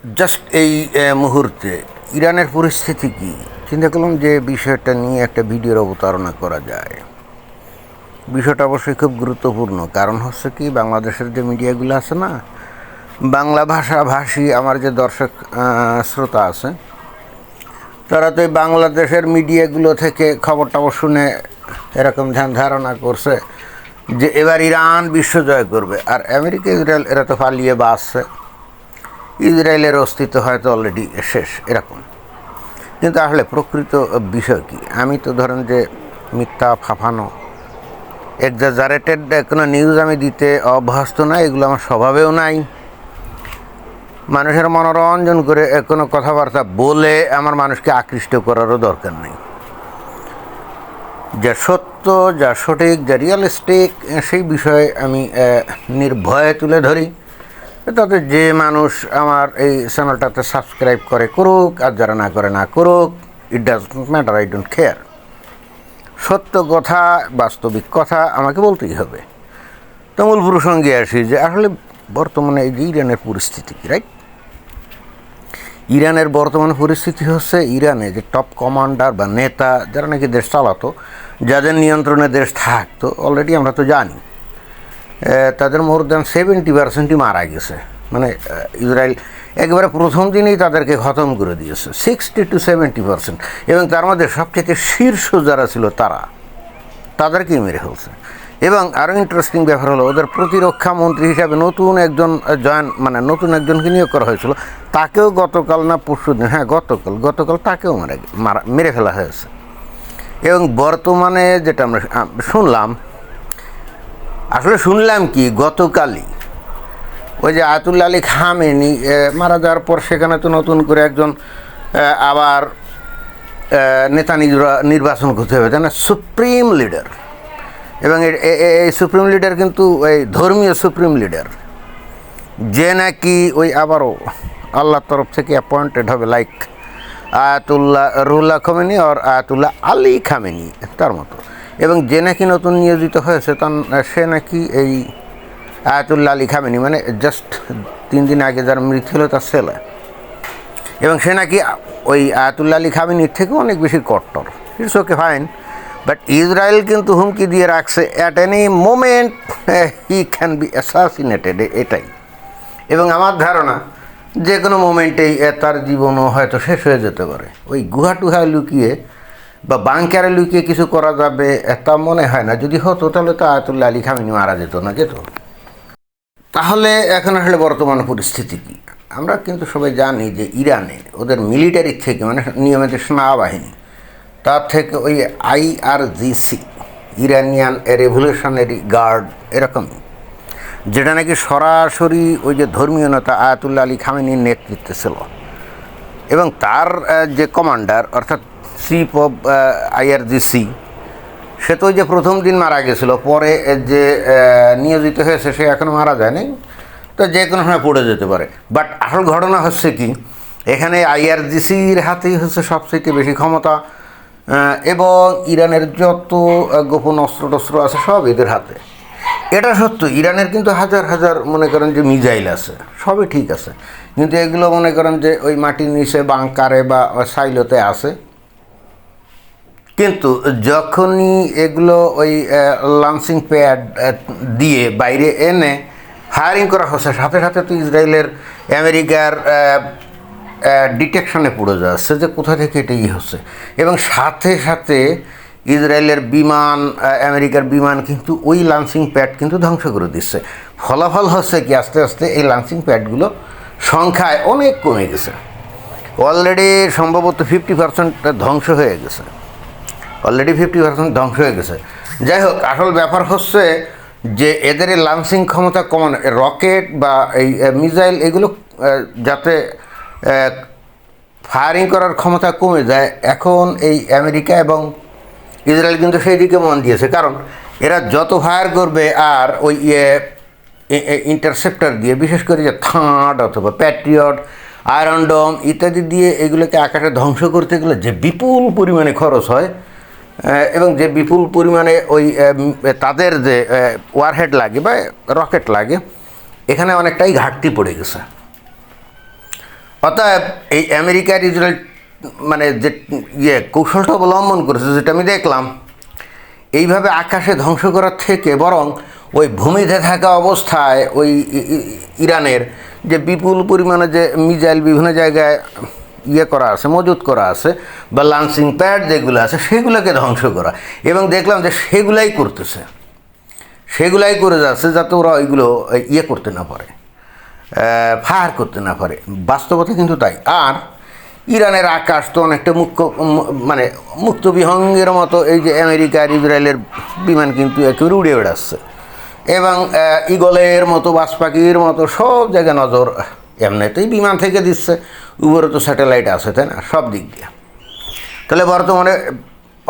Just এই মুহূর্তে ইরানের পরিস্থিতি কি চিন্তা করলাম যে বিষয়টা নিয়ে একটা ভিডিওর অবতারণা করা যায়। বিষয়টা অবশ্যই খুব গুরুত্বপূর্ণ, কারণ হচ্ছে কি বাংলাদেশের যে মিডিয়াগুলো আছে না, বাংলা ভাষাভাষী আমার যে দর্শক শ্রোতা আছে, তারা তো এই বাংলাদেশের মিডিয়াগুলো থেকে খবর টবর শুনে এরকম ধ্যান ধারণা করছে যে এবার ইরান বিশ্বজয় করবে, আর আমেরিকা ইসরায়েল এরা তো পালিয়ে বাসছে, ইসরায়েলের অস্তিত্ব হয়তো অলরেডি শেষ এরকম। কিন্তু আসলে প্রকৃত বিষয় কি? আমি তো ধরেন যে মিথ্যা ফাফানো এক্সাজারেটেড কোনো নিউজ আমি দিতে অভ্যস্ত না, এগুলো আমার স্বভাবেও নাই। মানুষের মনোরঞ্জন করে কোনো কথাবার্তা বলে আমার মানুষকে আকৃষ্ট করারও দরকার নেই। যা সত্য, যা সঠিক, যা রিয়েলিস্টিক, সেই বিষয়ে আমি নির্ভয়ে তুলে ধরি। তাতে যে মানুষ আমার এই চ্যানেলটাতে সাবস্ক্রাইব করে করুক, আর যারা না করে না করুক, it does not matter, I don't care. সত্য কথা, বাস্তবিক কথা আমাকে বলতেই হবে। তো মূল প্রসঙ্গে আসি যে আসলে বর্তমানে এই যে ইরানের পরিস্থিতি কি, রাইট? ইরানের বর্তমান পরিস্থিতি হচ্ছে, ইরানে যে টপ কমান্ডার বা নেতা যারা নাকি দেশ চালাতো, যাদের নিয়ন্ত্রণে দেশ থাকতো, অলরেডি আমরা তো জানি তাদের মোর দ্যান 70% মারা গেছে। মানে ইসরায়েল একেবারে প্রথম দিনেই তাদেরকে খতম করে দিয়েছে, 60 to 70%। এবং তার মধ্যে সবচেয়ে শীর্ষ যারা ছিল তাদেরকেই মেরে ফেলছে। এবং আরও ইন্টারেস্টিং ব্যাপার হলো, ওদের প্রতিরক্ষা মন্ত্রী হিসাবে নতুন একজনকে নিয়োগ করা হয়েছিল, তাকেও গতকাল না পরশু দিন, গতকাল তাকেও মেরে ফেলা হয়েছে। এবং বর্তমানে যেটা আমরা শুনলাম কি গতকালই ওই যে আয়াতুল্লাহ আলী খামেনি মারা যাওয়ার পর সেখানে তো নতুন করে একজন আবার নেতা নির্বাচন করতে হবে, তাই না? Supreme leader. এবং এই সুপ্রিম লিডার কিন্তু এই ধর্মীয় সুপ্রিম লিডার, যে নাকি ওই আবারও আল্লাহর তরফ থেকে অ্যাপয়েন্টেড হবে, লাইক আয়াতুল্লাহ রুহুল্লাহ খামেনি আর আয়াতুল্লাহ আলী খামেনি তার মতো। এবং যে নাকি নতুন নিয়োজিত হয়েছে সে নাকি এই আয়াতুল্লাহ আলী খামেনি, মানে জাস্ট 3 দিন আগে যার মৃত্যু হলো তার ছেলে। এবং সে নাকি ওই আয়াতুল্লাহ আলী খামেনির থেকেও অনেক বেশি কট্টর। It's okay, fine, but Israel কিন্তু হুমকি দিয়ে রাখছে at any moment he can be assassinated, এটাই। এবং আমার ধারণা যে কোনো মোমেন্টেই তার জীবনও হয়তো শেষ হয়ে যেতে পারে। ওই গুহাটুহায় লুকিয়ে বা বাংকারে লুকিয়ে কিছু করা যাবে তা মনে হয় না। যদি হতো তাহলে তো আয়াতুল্লাহ আলী খামেনি মারা যেত। তাহলে এখন আসলে বর্তমান পরিস্থিতি কি? আমরা কিন্তু সবাই জানি যে ইরানে ওদের মিলিটারির থেকে, মানে নিয়মিত সেনাবাহিনী, তার থেকে ওই IRGC, ইরানিয়ান রেভলিউশনারি গার্ড, এরকমই, যেটা নাকি সরাসরি ওই যে ধর্মীয় নেতা আয়াতুল্লাহ আলী খামেনির নেতৃত্বে ছিল। এবং তার যে কমান্ডার অর্থাৎ চিফ অফ IRGC, সে তো ওই যে প্রথম দিন মারা গেছিল, পরে যে নিয়োজিত হয়েছে সে এখনও মারা যায়নি, তো যে কোনো সময় পড়ে যেতে পারে। বাট আসল ঘটনা হচ্ছে কি, এখানে IRGCর হাতেই হচ্ছে সবচেয়ে বেশি ক্ষমতা, এবং ইরানের যত গোপন অস্ত্র আছে সব এদের হাতে। এটা সত্য, ইরানের কিন্তু হাজার হাজার মনে করেন যে মিসাইল আছে, সবই ঠিক আছে, কিন্তু এগুলো মনে করেন যে ওই মাটির নিচে বাংকারে বা সাইলোতে আছে। কিন্তু যখনই এগুলো ওই লঞ্চিং প্যাড দিয়ে বাইরে এনে ফায়ারিং করা হচ্ছে, সাথে সাথে তো ইসরায়েলের আমেরিকার ডিটেকশনে পড়ে যাচ্ছে যে কোথা থেকে এটাই হচ্ছে। এবং সাথে সাথে ইসরায়েলের বিমান, আমেরিকার বিমান কিন্তু ওই লঞ্চিং প্যাড কিন্তু ধ্বংস করে দিচ্ছে। ফলাফল হচ্ছে কি, আস্তে আস্তে এই লঞ্চিং প্যাডগুলো সংখ্যায় অনেক কমে গেছে। অলরেডি সম্ভবত 50% ধ্বংস হয়ে গেছে। যাই হোক, আসল ব্যাপার হচ্ছে যে এদের এই লঞ্চিং ক্ষমতা কমানো, রকেট বা এই মিসাইল এগুলো যাতে ফায়ারিং করার ক্ষমতা কমে যায়, এখন এই আমেরিকা এবং ইসরায়েল কিন্তু সেই দিকে মন দিয়েছে। কারণ এরা যত ফায়ার করবে আর ওই ইন্টারসেপ্টার দিয়ে, বিশেষ করে যে থার্ড অথবা প্যাট্রিয়ট, আয়রন ডোম ইত্যাদি দিয়ে এগুলোকে আকাশে ধ্বংস করতে গেলে যে বিপুল পরিমাণে খরচ হয়, এবং যে বিপুল পরিমাণে ওই তাদের যে ওয়ারহেড লাগে বা রকেট লাগে, এখানে অনেকটাই ঘাটতি পড়ে গেছে। অতএব এই আমেরিকার ইসরায়েল মানে যে কৌশলটা অবলম্বন করেছে, যেটা আমি দেখলাম, এইভাবে আকাশে ধ্বংস করার থেকে বরং ওই ভূমিতে থাকা অবস্থায় ওই ইরানের যে বিপুল পরিমাণে যে মিসাইল বিভিন্ন জায়গায় করা আছে, মজুত করা আছে, বা লঞ্চিং প্যাড যেগুলো আছে সেগুলোকে ধ্বংস করা। এবং দেখলাম যে সেগুলাই করতেছে, সেগুলাই করে যাচ্ছে যাতে ওরা ওইগুলো করতে না পারে, ফায়ার করতে না পারে। বাস্তবতা কিন্তু তাই। আর ইরানের আকাশ তো অনেকটা মানে মুক্ত বিহঙ্গের মতো এই যে আমেরিকার ইসরায়েলের বিমান কিন্তু একেবারে উড়ে বেড়াচ্ছে, এবং ইগলের মতো, বাজ পাখির মতো সব জায়গায় নজর এমনিতেই বিমান থেকে দিচ্ছে, উপরে তো স্যাটেলাইট আছে, তাই না, সব দিক দিয়ে। তাহলে বর্তমানে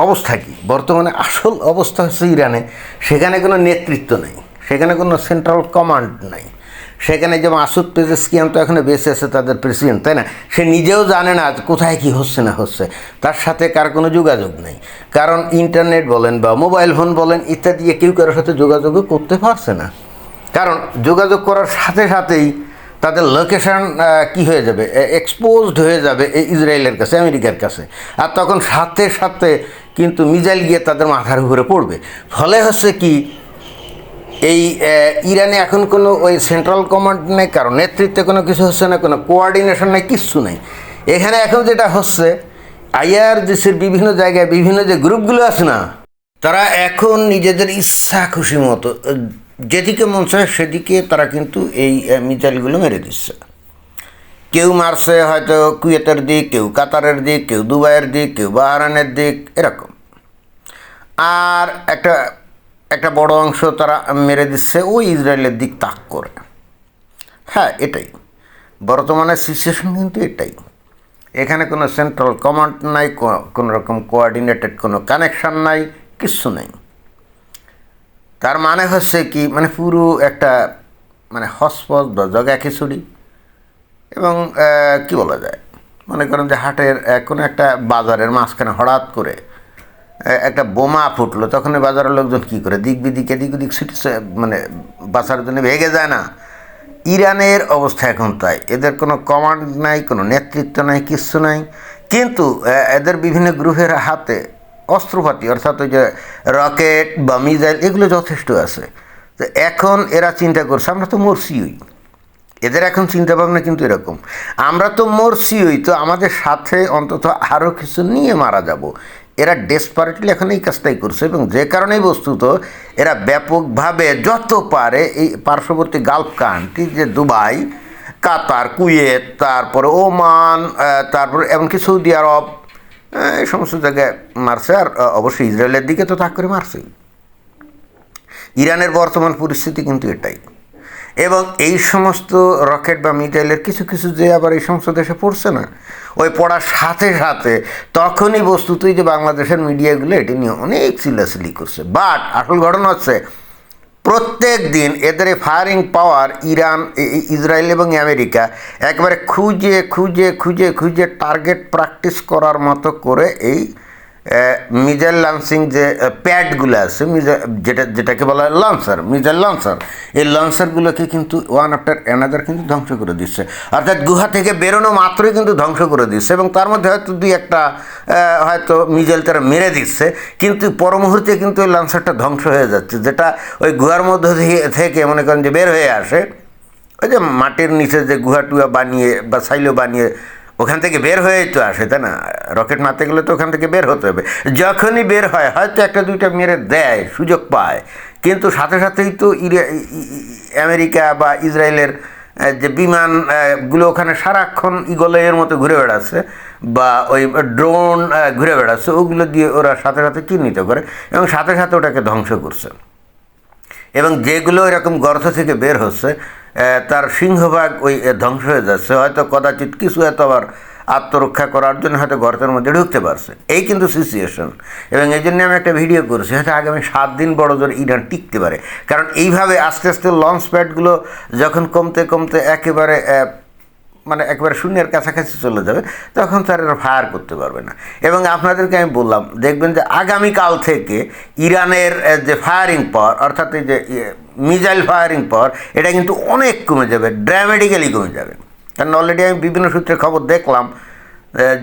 অবস্থা কী? বর্তমানে আসল অবস্থা হচ্ছে ইরানে সেখানে কোনো নেতৃত্ব নেই, সেখানে কোনো সেন্ট্রাল কমান্ড নাই। সেখানে যে মাসুদ পেজেশকিয়ান তো এখানে বেঁচে আছে, তাদের প্রেসিডেন্ট, তাই না, সে নিজেও জানে না কোথায় কি হচ্ছে না হচ্ছে, তার সাথে কার কোনো যোগাযোগ নেই। কারণ ইন্টারনেট বলেন বা মোবাইল ফোন বলেন ইত্যাদি কেউ কারোর সাথে যোগাযোগও করতে পারছে না। কারণ যোগাযোগ করার সাথে সাথেই তাদের লোকেশান কি হয়ে যাবে, এক্সপোজড হয়ে যাবে এই ইসরায়েলের কাছে, আমেরিকার কাছে। আর তখন সাথে সাথে কিন্তু মিসাইল গিয়ে তাদের মাথার উপরে পড়বে। ফলে হচ্ছে কি, এই ইরানে এখন কোনো ওই সেন্ট্রাল কমান্ড নেই, কারণ নেতৃত্বে কোনো কিছু হচ্ছে না, কোনো কোঅর্ডিনেশন নেই, কিচ্ছু নেই। এখানে এখন যেটা হচ্ছে, IRGCর বিভিন্ন জায়গায় বিভিন্ন যে গ্রুপগুলো আছে না, তারা এখন নিজেদের ইচ্ছা খুশি মতো যেদিকে মন চায় সেদিকে তারা কিন্তু এই মিসাইলগুলো মেরে দিচ্ছে। কেউ মারছে হয়তো কুয়েতের দিক, কেউ কাতারের দিক, কেউ দুবাইয়ের দিক, কেউ বাহরাইনের দিক, এরকম। আর একটা বড় অংশ তারা মেরে দিচ্ছে ওই ইসরায়েলের দিক তাক করে। হ্যাঁ, এটাই বর্তমানে সিচুয়েশন, কিন্তু এটাই। এখানে কোনো সেন্ট্রাল কমান্ড নাই, কোনো রকম কোঅর্ডিনেটেড কোনো কানেকশান নাই, কিচ্ছু নেই। তার মানে হচ্ছে কি, মানে পুরো একটা মানে হসপস বা জগা খিচুড়ি। এবং কি বলা যায়, মনে করেন যে হাটের কোনো একটা বাজারের মাঝখানে হঠাৎ করে একটা বোমা ফুটলো, তখন বাজারের লোকজন কী করে, দিক বিদিক এদিক ওদিক ছুটে মানে বাঁচার জন্য ভেগে যায় না। ইরানের অবস্থা এখন তাই। এদের কোনো কমান্ড নাই, কোনো নেতৃত্ব নাই, কিচ্ছু নাই। কিন্তু এদের বিভিন্ন গ্রুপের হাতে অস্ত্রপাতি, অর্থাৎ ওই যে রকেট বা মিসাইল, এগুলো যথেষ্ট আছে। তো এখন এরা চিন্তা করছে আমরা তো মরছিই। এদের এখন চিন্তাভাবনা কিন্তু এরকম, আমরা তো মরছিই, তো আমাদের সাথে অন্তত আরও কিছু নিয়ে মারা যাব। এরা ডেসপারেটলি এখন এই কাজটাই করছে। এবং যে কারণেই বস্তুত এরা ব্যাপকভাবে যত পারে এই পার্শ্ববর্তী গালফ কান্ট্রি, যে দুবাই, কাতার, কুয়েত, তারপরে ওমান, তারপরে এমনকি সৌদি আরব, এই সমস্ত জায়গায় মারছে। আর অবশ্যই ইসরায়েলের দিকে তো তাক করে মারছেই। ইরানের বর্তমান পরিস্থিতি কিন্তু এটাই। এবং এই সমস্ত রকেট বা মিসাইলের কিছু কিছু যে আবার এই সমস্ত দেশে পড়ছে না, ওই পড়ার সাথে সাথে তখনই বস্তুতই যে বাংলাদেশের মিডিয়াগুলো এটি নিয়ে অনেক চিল্লাচিল্লি করছে। বাট আসল ঘটনা হচ্ছে, প্রত্যেক দিন এদের এই ফায়ারিং পাওয়ার ইরান, ইসরায়েল এবং আমেরিকা একবারে খুঁজে খুঁজে খুঁজে খুঁজে টার্গেট প্র্যাকটিস করার মতো করে এই মিসাইল লঞ্চিং যে প্যাডগুলো আছে, যেটাকে বলা হয় লঞ্চার, মিসাইল লঞ্চার, এই লঞ্চারগুলোকে কিন্তু ওয়ান আফটার অ্যানাদার কিন্তু ধ্বংস করে দিচ্ছে। অর্থাৎ গুহা থেকে বেরোনো মাত্রই কিন্তু ধ্বংস করে দিচ্ছে। এবং তার মধ্যে হয়তো দুই একটা হয়তো মিসাইল তারা মেরে দিচ্ছে, কিন্তু পর মুহূর্তে কিন্তু ওই লঞ্চারটা ধ্বংস হয়ে যাচ্ছে, যেটা ওই গুহার মধ্য থেকে মনে করেন যে বের হয়ে আসে, ওই যে মাটির নিচে যে গুহা টুয়া বানিয়ে বা সাইলো বানিয়ে ওখান থেকে বের হয়েই তো আসে, তাই না। রকেট মারতে গেলে তো ওখান থেকে বের হতে হবে। যখনই বের হয় হয়তো একটা দুইটা মেরে দেয়, সুযোগ পায়, কিন্তু সাথে সাথেই তো আমেরিকা বা ইসরায়েলের যে বিমানগুলো ওখানে সারাক্ষণ ইগলের মতো ঘুরে বেড়াচ্ছে বা ওই ড্রোন ঘুরে বেড়াচ্ছে, ওগুলো দিয়ে ওরা সাথে সাথে চিহ্নিত করে এবং সাথে সাথে ওটাকে ধ্বংস করছে। এবং যেগুলো এরকম গর্ত থেকে বের হচ্ছে তার সিংহভাগ ওই ধ্বংস হয়ে যাচ্ছে। হয়তো কদাচিৎ কিছু হয়তো আবার আত্মরক্ষা করার জন্য হয়তো গর্তের মধ্যে ঢুকতে পারছে। এই কিন্তু সিচুয়েশন। এবং এই জন্য আমি একটা ভিডিও করেছি, হয়তো আগামী 7 দিন বড় জোর ইরান টিকতে পারে। কারণ এইভাবে আস্তে আস্তে লঞ্চ প্যাডগুলো যখন কমতে কমতে একেবারে মানে একবারে শূন্যের কাছাকাছি চলে যাবে, তখন তার এরা ফায়ার করতে পারবে না। এবং আপনাদেরকে আমি বললাম, দেখবেন যে আগামীকাল থেকে ইরানের যে ফায়ারিং পাওয়ার, অর্থাৎ এই যে মিসাইল ফায়ারিং পাওয়ার, এটা কিন্তু অনেক কমে যাবে, ড্রামেটিক্যালি কমে যাবে। কারণ অলরেডি আমি বিভিন্ন সূত্রে খবর দেখলাম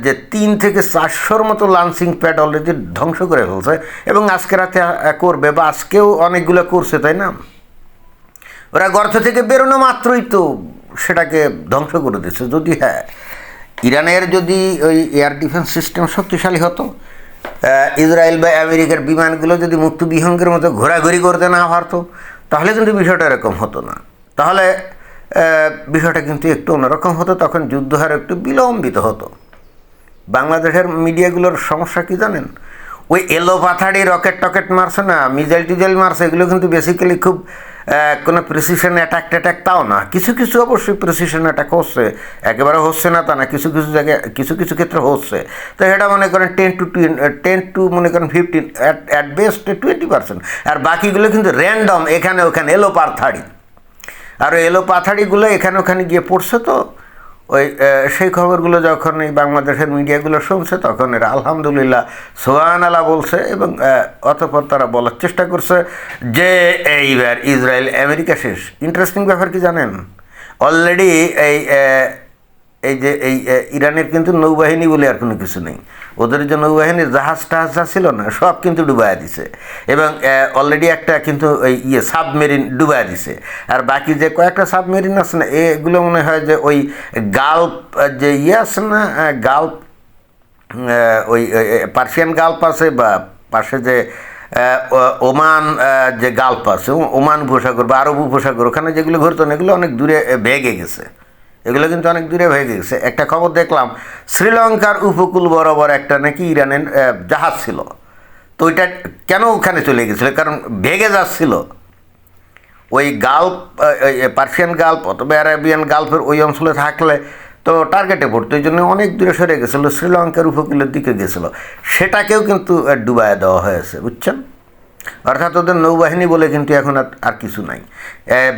যে 3 থেকে 400-র মতো লঞ্চিং প্যাড অলরেডি ধ্বংস করে ফেলছে, এবং আজকে রাতে করবে, বা আজকেও অনেকগুলো করছে, তাই না? ওরা গর্ত থেকে বেরোনো মাত্রই তো সেটাকে ধ্বংস করে দিচ্ছে। যদি ইরানের যদি ওই এয়ার ডিফেন্স সিস্টেম শক্তিশালী হতো, ইসরায়েল বা আমেরিকার বিমানগুলো যদি মুক্ত বিহঙ্গের মতো ঘোরাঘুরি করতে না পারতো, তাহলে কিন্তু বিষয়টা এরকম হতো না। তাহলে বিষয়টা কিন্তু একটু অন্যরকম হতো, তখন যুদ্ধ হার একটু বিলম্বিত হতো। বাংলাদেশের মিডিয়াগুলোর সমস্যা কি জানেন? ওই এলো পাথাড়ি রকেট টকেট মারছে না, মিজাইল টিজাইল মারছে, এগুলো কিন্তু বেসিক্যালি খুব কোনো প্রিসিশন অ্যাটাক ট্যাটাক তাও না। কিছু কিছু অবশ্যই প্রিসিশন অ্যাটাক হচ্ছে, একেবারে হচ্ছে না তা না, কিছু কিছু জায়গায় কিছু কিছু ক্ষেত্রে হচ্ছে। তো এটা মনে করেন 10 to মনে করেন 15, অ্যাট বেস্ট 20%, আর বাকিগুলো কিন্তু র্যান্ডম এখানে ওখানে এলো পাথাড়ি। আর ওই এলো পাথাড়িগুলো এখানে ওখানে গিয়ে পড়ছে। তো ওই সেই খবরগুলো যখন এই বাংলাদেশের মিডিয়াগুলো শুনছে, তখন এরা আলহামদুলিল্লাহ সুবহানাল্লাহ বলছে, এবং অতঃপর তারা বলার চেষ্টা করছে যে এইবার ইসরায়েল আমেরিকা শেষ। ইন্টারেস্টিং ব্যাপার কি জানেন? অলরেডি এই যে ইরানের কিন্তু নৌবাহিনী বলে আর কোনো কিছু নেই। ওদের যে নৌবাহিনীর জাহাজ টাহাজ যা ছিল না, সব কিন্তু ডুবাইয়া দিছে, এবং অলরেডি একটা কিন্তু ওই সাবমেরিন ডুবাইয়া দিছে। আর বাকি যে কয়েকটা সাবমেরিন আছে না, এগুলো মনে হয় যে ওই গাল্ফ যে আছে না, গাল্ফ, ওই পার্সিয়ান গাল্ফ আছে, বা পাশে যে ওমান যে গাল্ফ আছে, ওমান উপসাগর বা আরব উপসাগর, ওখানে যেগুলো ঘুরতো না, এগুলো অনেক দূরে ভেগে গেছে। এগুলো কিন্তু অনেক দূরে ভেগে গেছে। একটা খবর দেখলাম, শ্রীলঙ্কার উপকূল বরাবর একটা নাকি ইরানের জাহাজ ছিল। তো ওইটা কেন ওখানে চলে গেছিলো? কারণ ভেগে যাচ্ছিল। ওই গাল্ফ, পার্সিয়ান গাল্ফ অথবা অ্যারাবিয়ান গাল্ফের ওই অঞ্চলে থাকলে তো টার্গেটে পড়তো, এই জন্য অনেক দূরে সরে গেছিলো, শ্রীলঙ্কার উপকূলের দিকে গেছিলো। সেটাকেও কিন্তু ডুবাইয়া দেওয়া হয়েছে, বুঝছেন? অর্থাৎ ওদের নৌবাহিনী বলে কিন্তু এখন আর কিছু নাই,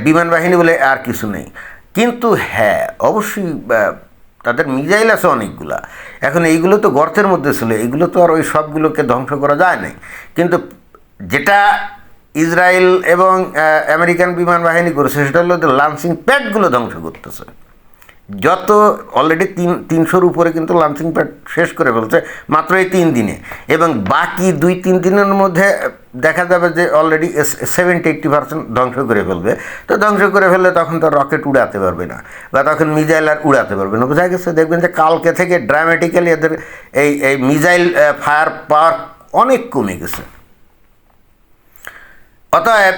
বিমান বাহিনী বলে আর কিছু নেই। কিন্তু অবশ্যই তাদের মিসাইল আছে অনেকগুলা। এখন এইগুলো তো গর্তের মধ্যে ছিল, এইগুলো তো আর ওই সবগুলোকে ধ্বংস করা যায় নাই। কিন্তু যেটা ইসরায়েল এবং আমেরিকান বিমান বাহিনী করেছে, সেটা হলো লঞ্চিং প্যাডগুলো ধ্বংস করতেছে। যত অলরেডি 300-র উপরে কিন্তু লঞ্চিং প্যাড শেষ করে ফেলছে মাত্র এই 3 দিনে, এবং বাকি 2-3 দিনের মধ্যে দেখা যাবে যে অলরেডি 70-80% ধ্বংস করে ফেলবে। তো ধ্বংস করে ফেললে তখন তো রকেট উড়াতে পারবে না, বা তখন মিসাইল আর উড়াতে পারবে না। বোঝা গেছে? দেখবেন যে কালকে থেকে ড্রামেটিক্যালি এদের এই মিসাইল ফায়ার পাওয়ার অনেক কমে গেছে। অতএব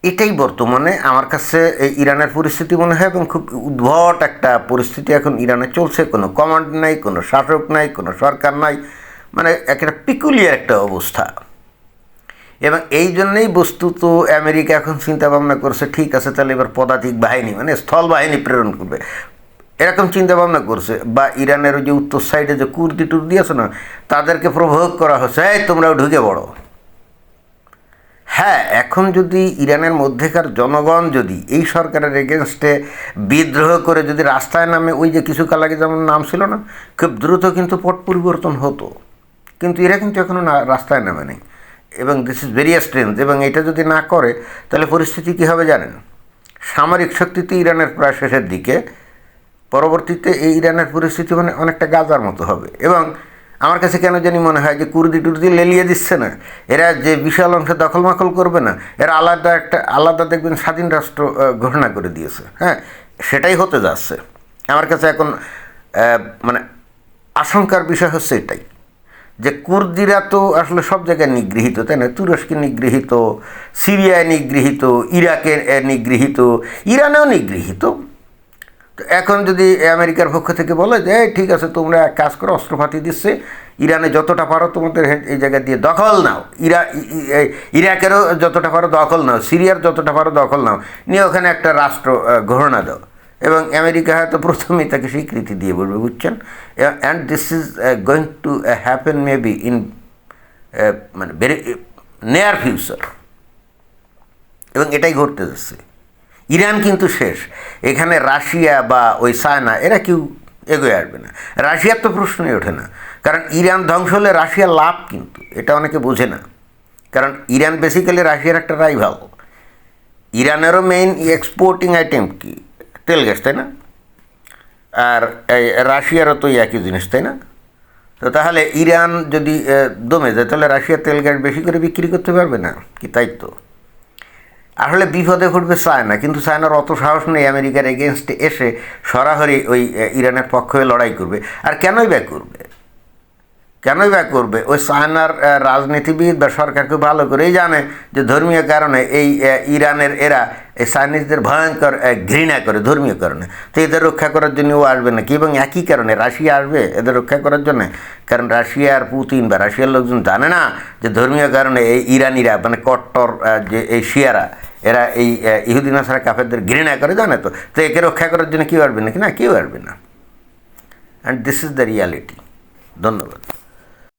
এটাই বর্তমানে আমার কাছে এই ইরানের পরিস্থিতি মনে হয়, এবং খুব উদ্ভট একটা পরিস্থিতি এখন ইরানে চলছে। কোনো কমান্ড নাই, কোনো শাসক নাই, কোনো সরকার নাই, মানে একটা পিকুলিয়ার একটা অবস্থা। এবং এই জন্যেই বস্তুত আমেরিকা এখন চিন্তা ভাবনা করছে, ঠিক আছে তাহলে এবার পদাতিক বাহিনী মানে স্থল বাহিনী প্রেরণ করবে, এরকম চিন্তা ভাবনা করছে। বা ইরানের ওই যে উত্তর সাইডে যে কুর্দি টুর্দি আছে না, তাদেরকে প্রভোগ করা হচ্ছে, তোমরাও ঢুকে পড়ো। এখন যদি ইরানের মধ্যেকার জনগণ যদি এই সরকারের এগেনস্টে বিদ্রোহ করে যদি রাস্তায় নামে, ওই যে কিছুকাল আগে যেমন নাম ছিল না, খুব দ্রুত কিন্তু পট পরিবর্তন হতো। কিন্তু এরা কিন্তু এখনও রাস্তায় নামে নেই, এবং দিস ইজ ভেরি স্ট্রেঞ্জ। এবং এটা যদি না করে তাহলে পরিস্থিতি কী হবে জানেন? সামরিক শক্তিতে ইরানের প্রায় শেষের দিকে, পরবর্তীতে এই ইরানের পরিস্থিতি মানে অনেকটা গাজার মতো হবে। এবং আমার কাছে কেন জানি মনে হয় যে কুর্দি টুর্দি লেলিয়ে দিচ্ছে না, এরা যে বিশাল অংশ দখলমাখল করবে না, এরা আলাদা দেখবেন স্বাধীন রাষ্ট্র ঘোষণা করে দিয়েছে। সেটাই হতে যাচ্ছে। আমার কাছে এখন মানে আশঙ্কার বিষয় হচ্ছে এটাই, যে কুর্দিরা তো আসলে সব জায়গায় নিগৃহীত, তাই না? তুরস্কে নিগৃহীত, সিরিয়ায় নিগৃহীত, ইরাকে নিগৃহীত, ইরানেও নিগৃহীত। তো এখন যদি আমেরিকার পক্ষ থেকে বলে যে ঠিক আছে তোমরা এক কাজ করো, অস্ত্রপাতি দিচ্ছে, ইরানে যতটা পারো তোমাদের এই জায়গা দিয়ে দখল নাও, ইরাকেরও যতটা পারো দখল নাও, সিরিয়ার যতটা পারো দখল নাও, নিয়ে ওখানে একটা রাষ্ট্র ঘোষণা দাও। এবং আমেরিকা হয়তো প্রথমেই তাকে স্বীকৃতি দিয়ে বলবে, বুঝছেন? And this is going to happen maybe in মানে ভেরি নিয়ার ফিউচার, এবং এটাই ঘটতে যাচ্ছে। ইরান কিন্তু শেষ। এখানে রাশিয়া বা ওই চায়না এরা কেউ এগোয়ে আসবে না। রাশিয়ার তো প্রশ্নই ওঠে না, কারণ ইরান ধ্বংস হলে রাশিয়ার লাভ, কিন্তু এটা অনেকে বোঝে না। কারণ ইরান বেসিক্যালি রাশিয়ার একটা রাইভাল। ইরানেরও মেইন এক্সপোর্টিং আইটেম কি? তেল গ্যাস, তাই না? আর এই রাশিয়ারও তো একই জিনিস, তাই না? তো তাহলে ইরান যদি দমে যায় তাহলে রাশিয়া তেল গ্যাস বেশি করে বিক্রি করতে পারবে না কি? তাই তো আসলে বিপদে ঘটবে চায়না, কিন্তু চায়নার অত সাহস নেই আমেরিকার এগেনস্টে এসে সরাসরি ওই ইরানের পক্ষ হয়ে লড়াই করবে। আর কেনই বা করবে? ওই চায়নার রাজনীতিবিদ বা সরকারকে ভালো করেই জানে যে ধর্মীয় কারণে এই ইরানের এরা এই চাইনিজদের ভয়ঙ্কর ঘৃণা করে ধর্মীয় কারণে। তো এদের রক্ষা করার জন্য ও আসবে নাকি? এবং একই কারণে রাশিয়া আসবে এদের রক্ষা করার জন্য, কারণ রাশিয়ার পুতিন বা রাশিয়ার লোকজন জানে না যে ধর্মীয় কারণে এই ইরানিরা মানে কট্টর যে এই শিয়ারা এরা এই ইহুদি নাসারা কাফেরদের ঘৃণা করে, জানে তো। তো একে রক্ষা করার জন্য কেউ আসবে নাকি? না, কেউ আসবে না। And this is the reality. ধন্যবাদ।